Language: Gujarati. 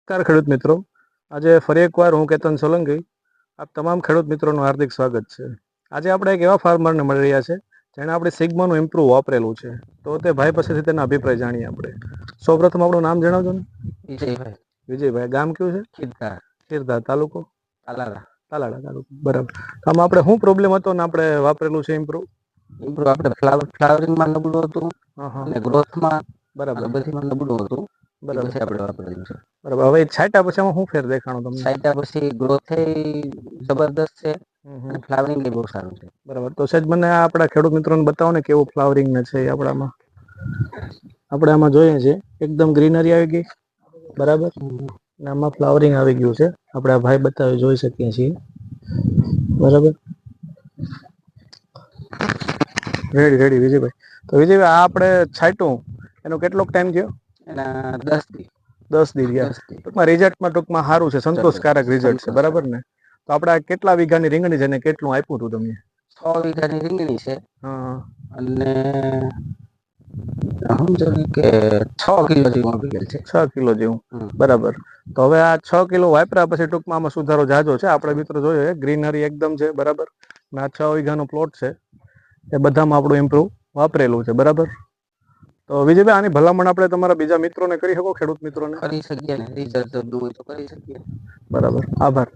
નમસ્કાર ખેડૂત મિત્રો. આજે ફરી એકવાર હું કેતન સોલંકી આપ તમામ ખેડૂત મિત્રોનું હાર્દિક સ્વાગત છે. આજે આપણે એક એવા ફાર્મરને મળી રહ્યા છે જેણે આપણે સિગ્માનું ઇમ્પ્રુવ વાપરેલું છે. તો તે ભાઈ પાસેથી તેના અભિપ્રાય જાણીએ આપણે. સૌપ્રથમ આપણું નામ જણાવજો ને. વિજયભાઈ. વિજયભાઈ, ગામ કયું છે? ખીરધાર. ખીરધાર, તાલુકો તાલાળા. તાલાળા તાલુકો, બરાબર. આમાં આપણે શું પ્રોબ્લેમ હતો ને આપણે વાપરેલું છે ઇમ્પ્રુવ? આપણે ફ્લાવરિંગમાં નબળું હતું અને ગ્રોથમાં બરાબર બધીમાં નબળું હતું. બરાબર પછી આપણે વાપરેલું છે. બરાબર. હવે છાંટ્યા પછી આમાં શું ફેર દેખાણો તમને? છાંટ્યા પછી ગ્રોથ જબરદસ્ત છે અને ફ્લાવરિંગ બહુ સારું છે. બરાબર. તો સહેજ મને આપણા ખેડૂત મિત્રોને બતાવો ને કેવું ફ્લાવરિંગ ને છે આપણામાં. આપણે આમાં જોઈએ છે એકદમ ગ્રીનરી આવી ગઈ, બરાબર, અને આમાં ફ્લાવરિંગ આવી ગયું છે. આપણે આ ભાઈ બતાવે જોઈ શકીએ છીએ, બરાબર. રેડી વિજયભાઈ. તો વિજયભાઈ, આ આપણે છાંટ્યું એનો કેટલો ટાઈમ થયો? એના 10 દી ગયા. ટૂંકમાં રિઝલ્ટમાં સારું છે, સંતોષકારક રિઝલ્ટ છે, બરાબર ને? તો આપણે કેટલા વીઘાની રીંગણી છે ને કેટલું આપ્યું હતું તમને? 100 વીઘાની રીંગણી છે. હા. અને સમજો કે 6 કિલો જેવું આપેલ છે. 6 કિલો જેવું, બરાબર. તો હવે આ 6 કિલો વાપર્યા પછી ટૂંકમાં આમાં સુધારો જાજો છે. આપણે મિત્રો જોઈએ ગ્રીનરી એકદમ છે, બરાબર. આ 6 વીઘાનો પ્લોટ છે, એ બધામાં આપણું ઇમ્પ્રુવ વાપરેલું છે, બરાબર. તો વિજયભાઈ, આની ભલામણ આપણે તમારા બીજા મિત્રોને કરી શકો, ખેડૂત મિત્રોને? કરી શકીએ ને, રિઝલ્ટ જો દૂર તો કરી શકીએ. બરાબર, આભાર.